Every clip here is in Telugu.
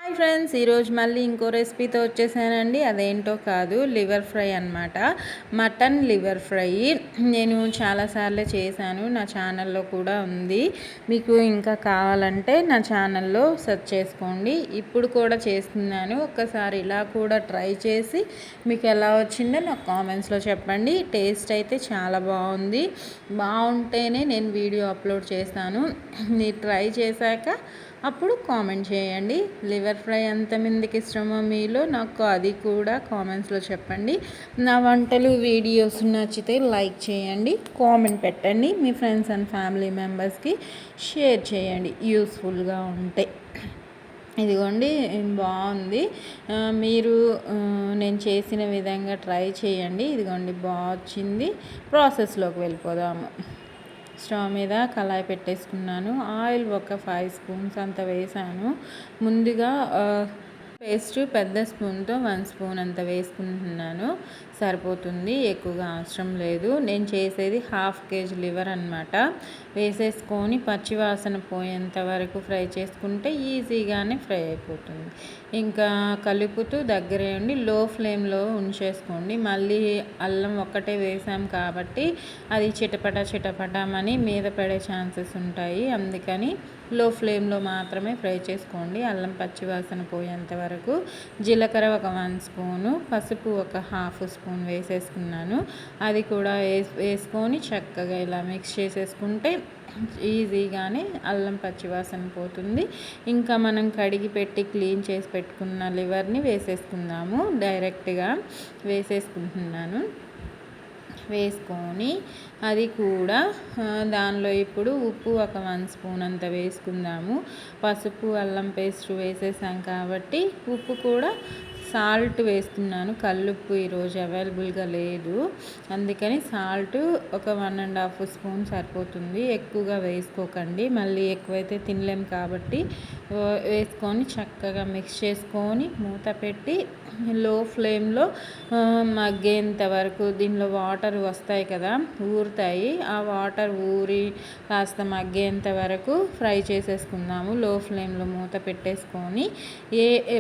హాయ్ ఫ్రెండ్స్, ఈరోజు మళ్ళీ ఇంకో రెసిపీతో వచ్చేసానండి. అదేంటో కాదు, లివర్ ఫ్రై అనమాట. మటన్ లివర్ ఫ్రై నేను చాలాసార్లు చేశాను, నా ఛానల్లో కూడా ఉంది. మీకు ఇంకా కావాలంటే నా ఛానల్లో సెర్చ్ చేసుకోండి. ఇప్పుడు కూడా చేస్తున్నాను. ఒక్కసారి ఇలా కూడా ట్రై చేసి మీకు ఎలా వచ్చిందో నాకు కామెంట్స్లో చెప్పండి. టేస్ట్ అయితే చాలా బాగుంది. బాగుంటేనే నేను వీడియో అప్లోడ్ చేస్తాను. మీరు ట్రై చేశాక అప్పుడు కామెంట్ చేయండి. లివర్ ఫ్రై ఎంతమందికి ఇష్టమో మీలో నాకు అది కూడా కామెంట్స్లో చెప్పండి. నా వంటలు వీడియోస్ నచ్చితే లైక్ చేయండి, కామెంట్ పెట్టండి, మీ ఫ్రెండ్స్ అండ్ ఫ్యామిలీ మెంబర్స్కి షేర్ చేయండి యూస్ఫుల్గా ఉంటే. ఇదిగోండి, బాగుంది. మీరు నేను చేసిన విధంగా ట్రై చేయండి. ఇదిగోండి, బాగా వచ్చింది. ప్రాసెస్లోకి వెళ్ళిపోదాము. స్టవ్ మీద కళాయి పెట్టేసుకున్నాను. ఆయిల్ ఒక 5 స్పూన్స్ అంత వేసాను. ముందుగా పేస్ట్ పెద్ద స్పూన్తో 1 స్పూన్ అంత వేసుకుంటున్నాను. సరిపోతుంది, ఎక్కువగా అవసరం లేదు. నేను చేసేది 1/2 kg లివర్ అనమాట. వేసేసుకొని పచ్చివాసన పోయేంత వరకు ఫ్రై చేసుకుంటే ఈజీగానే ఫ్రై అయిపోతుంది. ఇంకా కలుపుతూ దగ్గరే ఉండి లో ఫ్లేమ్లో ఉంచేసుకోండి. మళ్ళీ అల్లం ఒక్కటే వేసాం కాబట్టి అది చిటపటమని మీద పడే ఛాన్సెస్ ఉంటాయి. అందుకని లో ఫ్లేమ్లో మాత్రమే ఫ్రై చేసుకోండి, అల్లం పచ్చివాసన పోయేంత వరకు. జీలకర్ర ఒక 1 స్పూను, పసుపు ఒక 1/2 స్పూన్ వేసేసుకున్నాను. అది కూడా వేసుకొని చక్కగా ఇలా మిక్స్ చేసేసుకుంటే ఈజీగానే అల్లం పచ్చివాసన పోతుంది. ఇంకా మనం కడిగి పెట్టి క్లీన్ చేసి పెట్టుకున్న లివర్ని వేసేసుకుందాము. డైరెక్ట్గా వేసేసుకుంటున్నాను. వేసుకొని అది కూడా దానిలో ఇప్పుడు ఉప్పు ఒక 1 స్పూన్ అంత వేసుకుందాము. పసుపు అల్లం పేస్ట్ వేసేసాం కాబట్టి ఉప్పు కూడా సాల్ట్ వేస్తున్నాను. కల్లుప్పు ఈరోజు అవైలబుల్గా లేదు, అందుకని సాల్ట్ ఒక 1.5 స్పూన్ సరిపోతుంది. ఎక్కువగా వేసుకోకండి, మళ్ళీ ఎక్కువైతే తినలేం కాబట్టి. వేసుకొని చక్కగా మిక్స్ చేసుకొని మూత పెట్టి లో ఫ్లేమ్లో మగ్గేంత వరకు, దీనిలో వాటర్ వస్తాయి కదా, ఊరుతాయి. ఆ వాటర్ ఊరి కాస్త మగ్గేంత వరకు ఫ్రై చేసేసుకుందాము. లో ఫ్లేమ్లో మూత పెట్టేసుకొని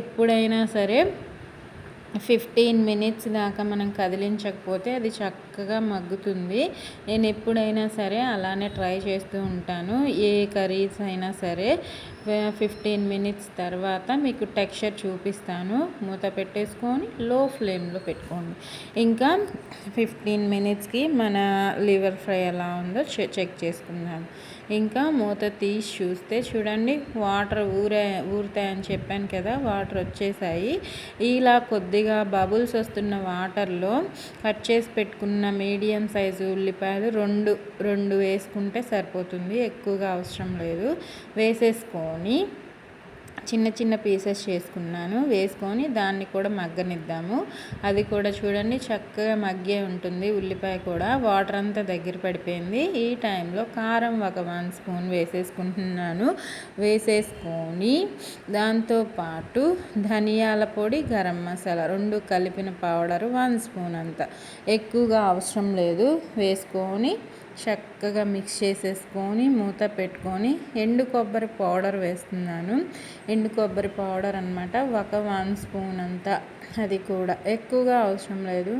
ఎప్పుడైనా సరే 15 మినిట్స్ దాకా మనం కదిలించకపోతే అది చక్కగా మగ్గుతుంది. నేను ఎప్పుడైనా సరే అలానే ట్రై చేస్తూ ఉంటాను. ఏ కర్రీస్ అయినా సరే 15 మినిట్స్ తర్వాత మీకు టెక్స్చర్ చూపిస్తాను. మూత పెట్టేసుకొని లో ఫ్లేమ్లో పెట్టుకోండి. ఇంకా 15 మినిట్స్కి మన లివర్ ఫ్రై ఎలా ఉందో చెక్ చేసుకుందాం. ఇంకా మూత తీసి చూస్తే చూడండి, వాటర్ ఊరుతాయని చెప్పాను కదా, వాటర్ వచ్చేసాయి. ఇలా కొద్దిగా బబుల్స్ వస్తున్న వాటర్లో కట్ చేసి పెట్టుకున్న మీడియం సైజు ఉల్లిపాయలు రెండు వేసుకుంటే సరిపోతుంది, ఎక్కువగా అవసరం లేదు. వేసేసుకొని చిన్న పీసెస్ చేసుకున్నాను. వేసుకొని దాన్ని కూడా మగ్గనిద్దాము. అది కూడా చూడండి చక్కగా మగ్గే ఉంటుంది. ఉల్లిపాయ కూడా వాటర్ అంతా దగ్గర పడిపోయింది. ఈ టైంలో కారం ఒక 1 స్పూన్ వేసేసుకుంటున్నాను. వేసేసుకొని దాంతోపాటు ధనియాల పొడి, గరం మసాలా 2 కలిపిన పౌడరు 1 స్పూన్ అంత, ఎక్కువగా అవసరం లేదు. వేసుకొని చక్కగా మిక్స్ చేసేసుకొని మూత పెట్టుకొని ఎండు కొబ్బరి పౌడర్ వేస్తున్నాను. ఎండు కొబ్బరి పౌడర్ అనమాట, ఒక 1 స్పూన్ అంతా. అది కూడా ఎక్కువగా అవసరం లేదు.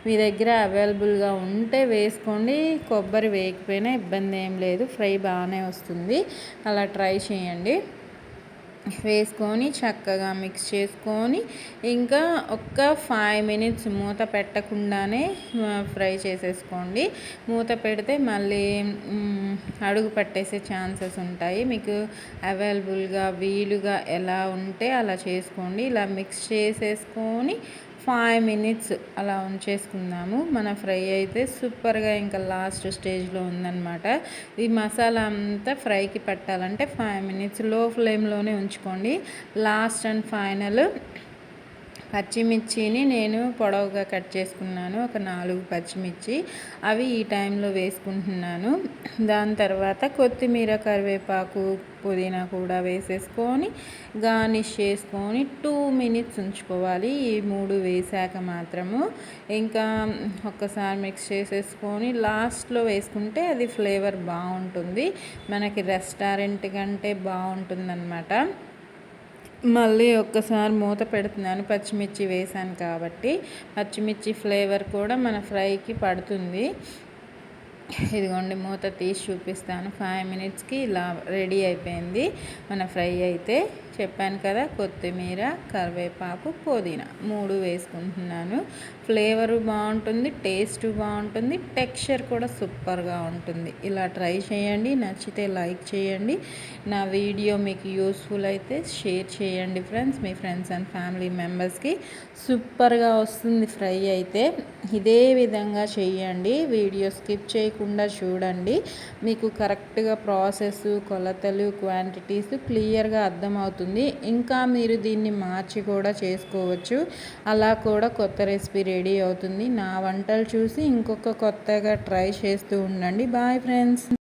మీ దగ్గర అవైలబుల్గా ఉంటే వేసుకోండి, కొబ్బరి వేయకపోయినా ఇబ్బంది ఏం లేదు, ఫ్రై బాగానే వస్తుంది. అలా ట్రై చేయండి. వేసుకొని చక్కగా మిక్స్ చేసుకొని ఇంకా ఒక 5 మినిట్స్ మూత పెట్టకుండానే ఫ్రై చేసేసుకోండి. మూత పెడితే మళ్ళీ అడుగు పట్టేసే ఛాన్సెస్ ఉంటాయి. మీకు అవైలబుల్గా వీలుగా ఎలా ఉంటే అలా చేసుకోండి. ఇలా మిక్స్ చేసేసుకొని 5 మినిట్స్ అలా ఉంచేసుకుందాము. మన ఫ్రై అయితే సూపర్గా ఇంకా లాస్ట్ స్టేజ్లో ఉందన్నమాట. ఈ మసాలా అంతా ఫ్రైకి పెట్టాలంటే 5 మినిట్స్ లో ఫ్లేమ్లోనే ఉంచుకోండి. లాస్ట్ అండ్ ఫైనల్ పచ్చిమిర్చిని నేను పొడవుగా కట్ చేసుకున్నాను, ఒక 4 పచ్చిమిర్చి. అవి ఈ టైంలో వేసుకుంటున్నాను. దాని తర్వాత కొత్తిమీర, కరివేపాకు, పుదీనా కూడా వేసేసుకొని గార్నిష్ చేసుకొని 2 మినిట్స్ ఉంచుకోవాలి. ఈ 3 వేసాక మాత్రము. ఇంకా ఒక్కసారి మిక్స్ చేసేసుకొని లాస్ట్లో వేసుకుంటే అది ఫ్లేవర్ బాగుంటుంది, మనకి రెస్టారెంట్ కంటే బాగుంటుందన్నమాట. మళ్ళీ ఒక్కసారి మూత పెడుతున్నాను, పచ్చిమిర్చి వేసాను కాబట్టి. పచ్చిమిర్చి ఫ్లేవర్ కూడా మన ఫ్రైకి పడుతుంది. ఇదిగోండి మూత తీసి చూపిస్తాను. 5 మినిట్స్కి ఇలా రెడీ అయిపోయింది మన ఫ్రై అయితే. చెప్పాను కదా, కొత్తిమీర, కరివేపాకు, పుదీనా 3 వేసుకుంటున్నాను. ఫ్లేవరు బాగుంటుంది, టేస్ట్ బాగుంటుంది, టెక్స్చర్ కూడా సూపర్గా ఉంటుంది. ఇలా ట్రై చేయండి. నచ్చితే లైక్ చేయండి. నా వీడియో మీకు యూస్ఫుల్ అయితే షేర్ చేయండి friends, me friends and family మెంబర్స్కి. సూపర్గా వస్తుంది ఫ్రై అయితే. ఇదే విధంగా చేయండి, వీడియో స్కిప్ చేయకుండా చూడండి. మీకు కరెక్ట్గా ప్రాసెస్, కొలతలు, క్వాంటిటీస్ క్లియర్గా అర్థమవుతుంది. ఇంకా మీరు దీన్ని మార్చి కూడా చేసుకోవచ్చు. అలా కూడా కొత్త రెసిపీ రెడీ అవుతుంది. నా వంటలు చూసి ఇంకొక కొత్తగా ట్రై చేస్తూ ఉండండి. Bye friends.